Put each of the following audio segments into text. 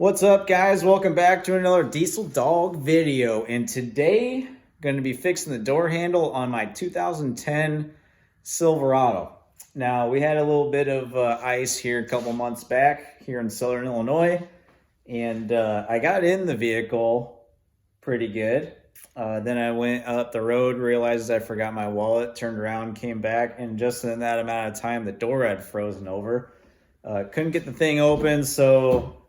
What's up, guys? Welcome back to another Diesel Dog video. And today, I'm going to be fixing the door handle on my 2010 Silverado. Now, we had a little bit of ice here a couple months back here in Southern Illinois. And I got in the vehicle pretty good. Then I went up the road, realized I forgot my wallet, turned around, came back, and just in that amount of time, the door had frozen over. Couldn't get the thing open, so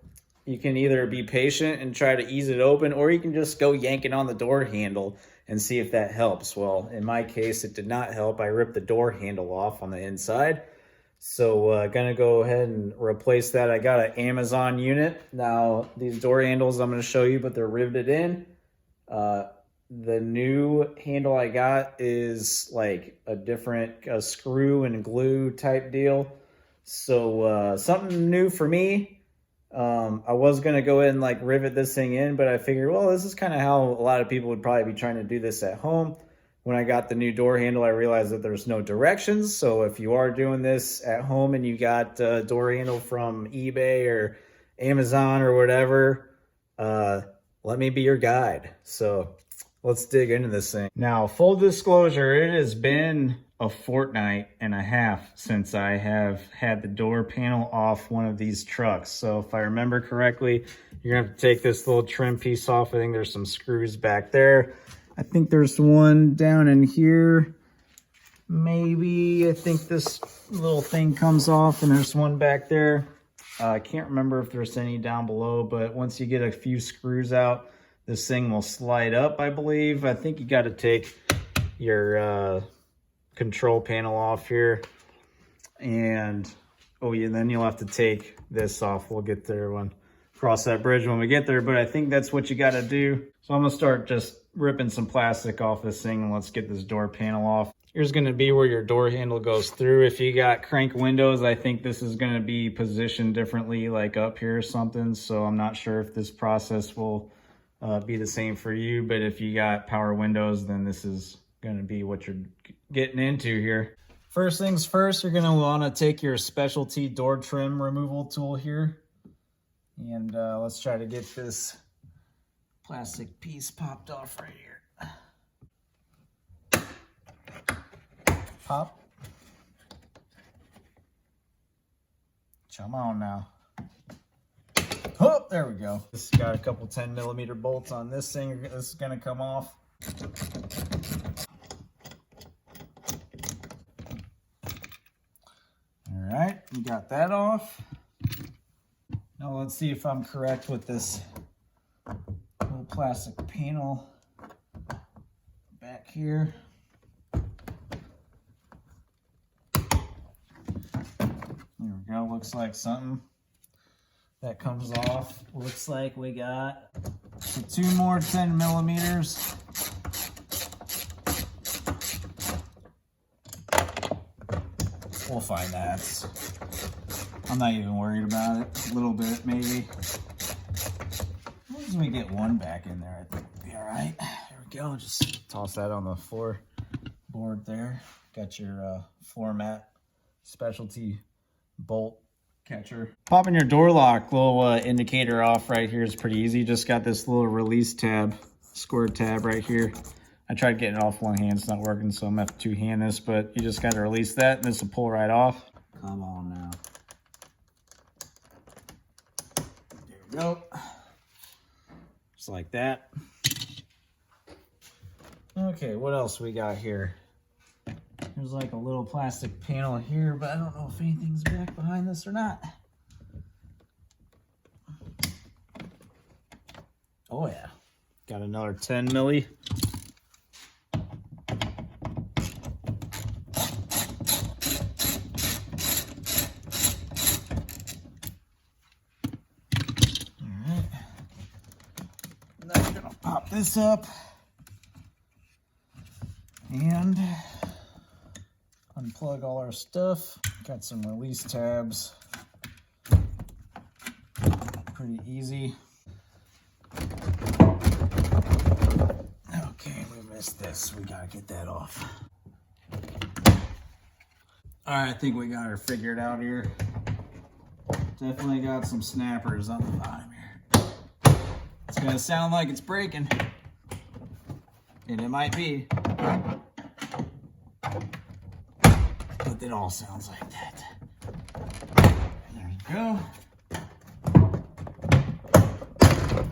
you can either be patient and try to ease it open, or you can just go yanking on the door handle and see if that helps. Well, in my case, it did not help. I ripped the door handle off on the inside. So gonna go ahead and replace that. I got an Amazon unit. Now, these door handles I'm gonna show you, but they're riveted in. The new handle I got is like a different screw and glue type deal. So something new for me. I was going to go ahead and like rivet this thing in, but I figured, well, this is kind of how a lot of people would probably be trying to do this at home. When I got the new door handle, I realized that there's no directions. So if you are doing this at home and you got a door handle from eBay or Amazon or whatever, let me be your guide. So let's dig into this thing. Now, full disclosure, it has been a fortnight and a half since I have had the door panel off one of these trucks. So if I remember correctly, you're gonna have to take this little trim piece off. I think there's some screws back there. I think there's one down in here. Maybe I think this little thing comes off, and there's one back there. I can't remember if there's any down below, but once you get a few screws out, this thing will slide up, I believe. I think you got to take your control panel off here, and oh yeah, then you'll have to take this off. We'll get there when cross that bridge when we get there, but I think that's what you got to do. So I'm gonna start just ripping some plastic off this thing, and let's get this door panel off. Here's gonna be where your door handle goes through. If you got crank windows, I think this is gonna be positioned differently, like up here or something. So I'm not sure if this process will be the same for you, but if you got power windows, then this is going to be what you're getting into here. First things first, you're going to want to take your specialty door trim removal tool here, and let's try to get this plastic piece popped off right here. Pop. Come on now. Oh, there we go. This has got a couple 10mm bolts on this thing. This is going to come off. All right, we got that off. Now let's see if I'm correct with this little plastic panel back here. There we go. Looks like something that comes off. Looks like we got two more 10mm. We'll find that. I'm not even worried about it. A little bit, maybe. As long as we get one back in there, I think we'll be all right. There we go. Just toss that on the floor board there. Got your floor mat specialty bolt catcher. Popping your door lock little indicator off right here is pretty easy. Just got this little release tab, square tab right here. I tried getting it off one hand, it's not working, so I'm gonna have to two-hand this, but you just gotta release that and this will pull right off. Come on now. There we go. Just like that. Okay, what else we got here? There's like a little plastic panel here, but I don't know if anything's back behind this or not. Oh yeah, got another 10mm. All right, now we're gonna pop this up and unplug all our stuff. Got some release tabs. Pretty easy. Okay, we missed this. We gotta get that off. All right, I think we got her figured out here. Definitely got some snappers on the bottom here. It's gonna sound like it's breaking, and it might be, but it all sounds like that. There you go.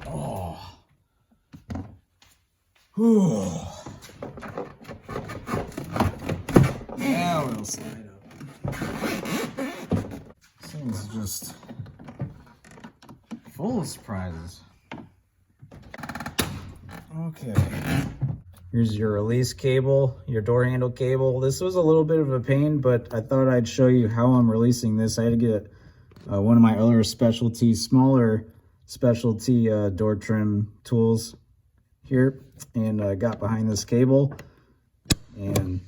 Oh. Whew. Now it'll slide up. This thing's just full of surprises. Okay. Here's your release cable, your door handle cable. This was a little bit of a pain, but I thought I'd show you how I'm releasing this. I had to get one of my other smaller specialty door trim tools here, and I got behind this cable, and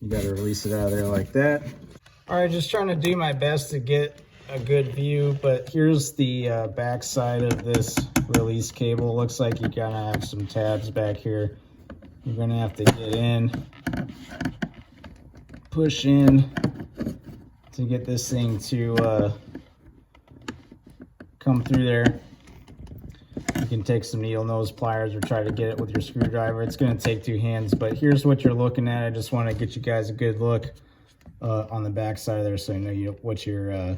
you got to release it out of there like that. All right, just trying to do my best to get a good view, but here's the back side of this release cable. Looks like you gotta have some tabs back here. You're gonna have to get in, push in to get this thing to come through there. You can take some needle nose pliers or try to get it with your screwdriver. It's gonna take two hands, but here's what you're looking at. I just wanna get you guys a good look on the back side of there so you know what you're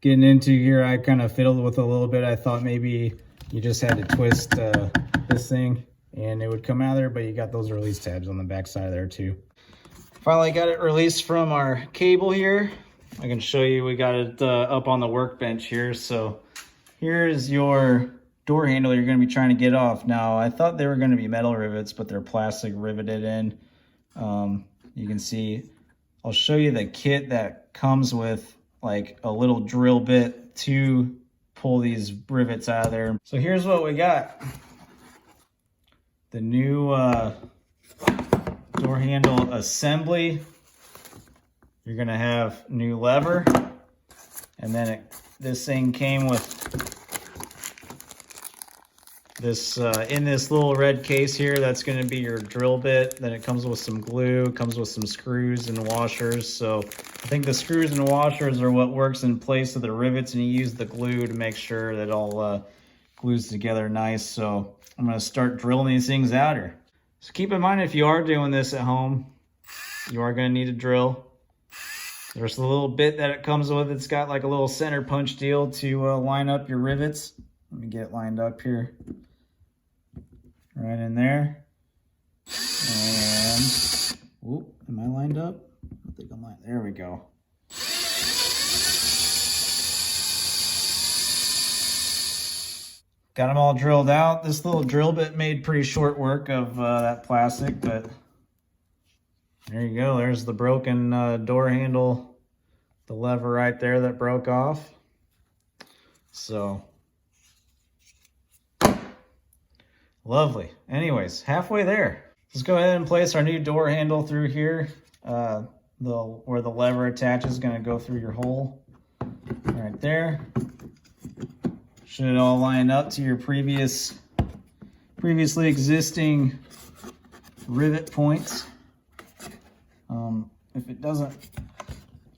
getting into here. I kind of fiddled with it a little bit. I thought maybe you just had to twist this thing and it would come out of there, but you got those release tabs on the back side of there too. Finally got it released from our cable here. I can show you, we got it up on the workbench here. So here's your door handle you're going to be trying to get off. Now, I thought they were going to be metal rivets, but they're plastic riveted in. You can see, I'll show you the kit that comes with like a little drill bit to pull these rivets out of there. So here's what we got. The new door handle assembly. You're gonna have new lever, and then this thing came with this in this little red case here. That's going to be your drill bit. Then it comes with some glue, comes with some screws and washers. So I think the screws and washers are what works in place of the rivets, and you use the glue to make sure that all glues together nice. So I'm going to start drilling these things out here. So keep in mind, if you are doing this at home, you are going to need a drill. There's a little bit that it comes with. It's got like a little center punch deal to line up your rivets. Let me get it lined up here. Right in there. And, whoop, am I lined up? I think I'm lined. There we go. Got them all drilled out. This little drill bit made pretty short work of that plastic, but there you go. There's the broken door handle, the lever right there that broke off. So, lovely. Anyways, halfway there. Let's go ahead and place our new door handle through here. Where the lever attaches is going to go through your hole right there. Should all line up to your previously existing rivet points. If it doesn't,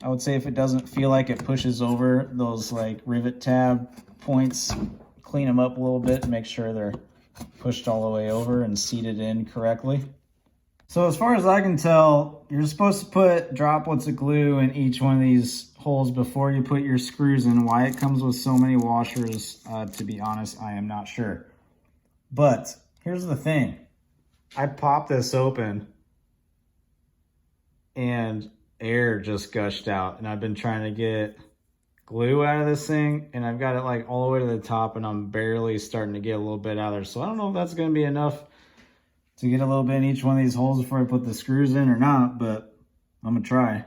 I would say if it doesn't feel like it pushes over those like rivet tab points, clean them up a little bit and make sure they're pushed all the way over and seated in correctly. So as far as I can tell, you're supposed to put droplets of glue in each one of these holes before you put your screws in. Why it comes with so many washers, to be honest, I am not sure. But here's the thing. I popped this open and air just gushed out, and I've been trying to get glue out of this thing, and I've got it like all the way to the top, and I'm barely starting to get a little bit out of there. So I don't know if that's going to be enough to get a little bit in each one of these holes before I put the screws in or not, but I'm going to try.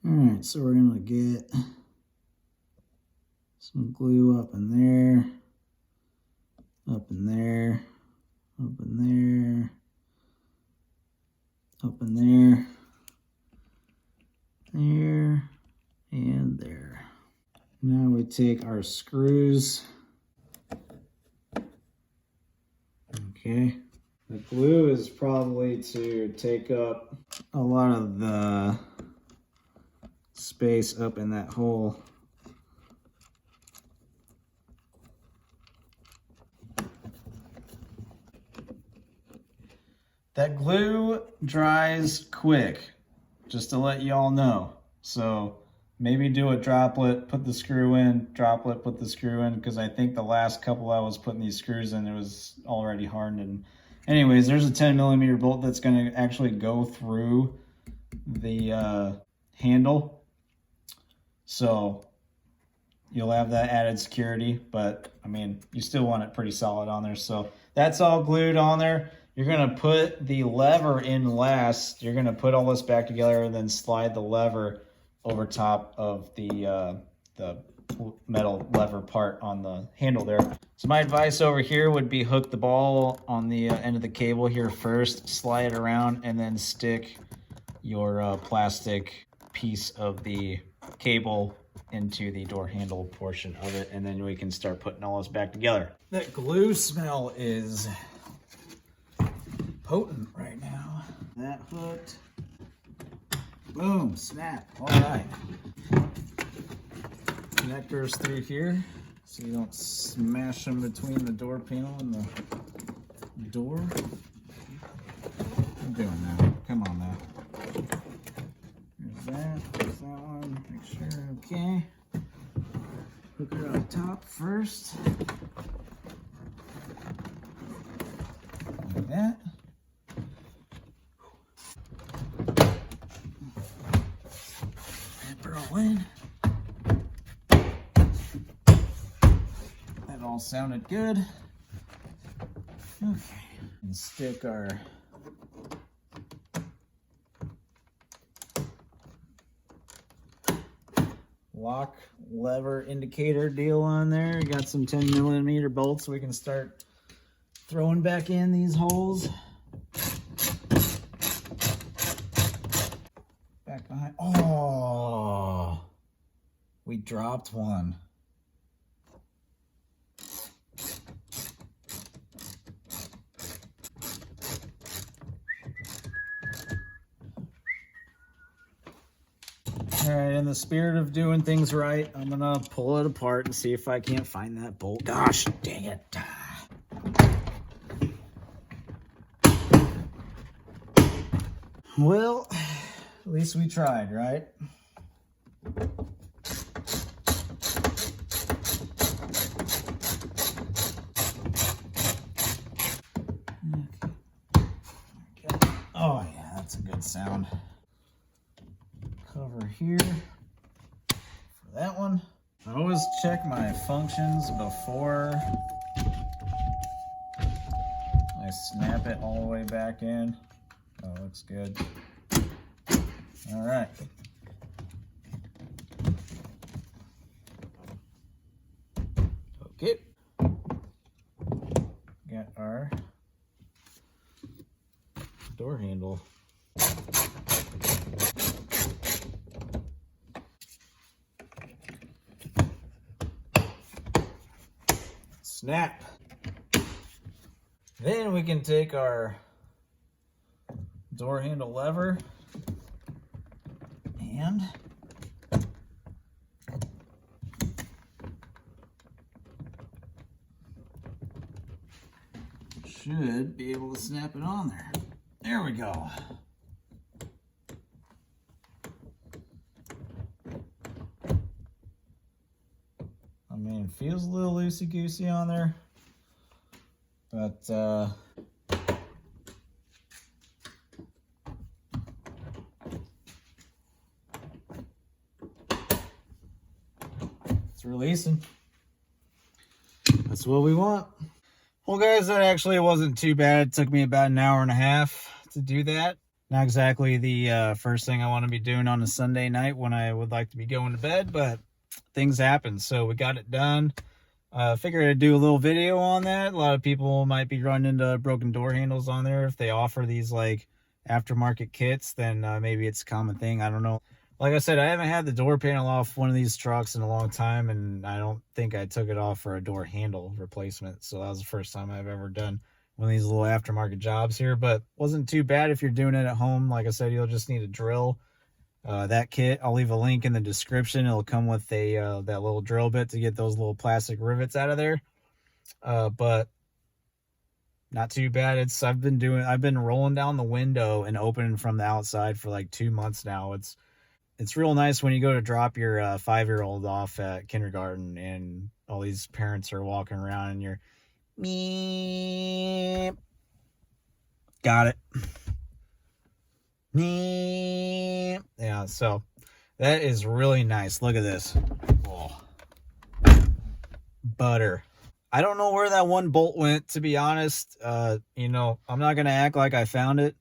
All right, so we're going to get some glue up in there, up in there, up in there, up in there, there, and there. Now we take our screws. Okay. The glue is probably to take up a lot of the space up in that hole. That glue dries quick, just to let you all know. So maybe do a droplet, put the screw in, droplet, put the screw in, because I think the last couple I was putting these screws in, it was already hardened. And anyways, there's a 10mm bolt that's going to actually go through the handle. So you'll have that added security, but I mean, you still want it pretty solid on there. So that's all glued on there. You're gonna put the lever in last. You're gonna put all this back together and then slide the lever over top of the metal lever part on the handle there. So my advice over here would be hook the ball on the end of the cable here first, slide it around, and then stick your plastic piece of the cable into the door handle portion of it, and then we can start putting all this back together. That glue smell is potent right now. That hooked. Boom, snap. All right. Connectors through here so you don't smash them between the door panel and the door. I'm doing that. Come on now. There's that one. Make sure, okay. Hook it on top first. Like that. Wrap it all in. That all sounded good. Okay. And stick our lock lever indicator deal on there. Got some 10mm bolts so we can start throwing back in these holes. Back behind. Oh, we dropped one. All right, in the spirit of doing things right, I'm gonna pull it apart and see if I can't find that bolt. Gosh, dang it. Well, at least we tried, right? Okay. Oh yeah, that's a good sound. Cover here for that one. I always check my functions before I snap it all the way back in. Oh, looks good. All right. Okay. Got our door handle. Snap. Then we can take our door handle lever and should be able to snap it on there. There we go. I mean, it feels a little loosey-goosey on there, but it's releasing. That's what we want. Well, guys, that actually wasn't too bad. It took me about an hour and a half to do that. Not exactly the first thing I want to be doing on a Sunday night when I would like to be going to bed, but things happen. So we got it done. Figured I'd do a little video on that. A lot of people might be running into broken door handles on there. If they offer these like aftermarket kits, then maybe it's a common thing. I don't know. Like I said, I haven't had the door panel off one of these trucks in a long time, and I don't think I took it off for a door handle replacement. So that was the first time I've ever done one of these little aftermarket jobs here, but wasn't too bad if you're doing it at home. Like I said, you'll just need a drill. That kit, I'll leave a link in the description. It'll come with a that little drill bit to get those little plastic rivets out of there. But Not too bad. I've been rolling down the window and opening from the outside for like 2 months now. It's real nice when you go to drop your 5-year-old off at kindergarten and all these parents are walking around and you're meep. Got it. Meep. Yeah, so that is really nice. Look at this. Oh. Butter. I don't know where that one bolt went, to be honest. You know, I'm not going to act like I found it.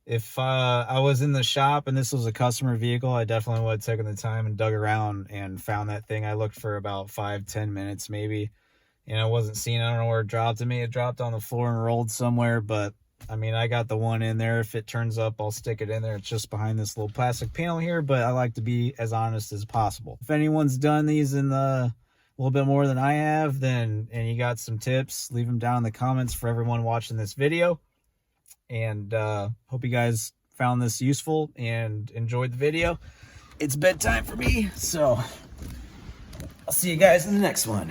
If I was in the shop and this was a customer vehicle, I definitely would have taken the time and dug around and found that thing. I looked for about 5-10 minutes maybe, and I wasn't seeing it. I don't know where it dropped. To me, it dropped on the floor and rolled somewhere, but I mean, I got the one in there. If it turns up, I'll stick it in there. It's just behind this little plastic panel here, but I like to be as honest as possible. If anyone's done these in the a little bit more than I have, then, and you got some tips, leave them down in the comments for everyone watching this video. And hope you guys found this useful and enjoyed the video. It's bedtime for me, so I'll see you guys in the next one.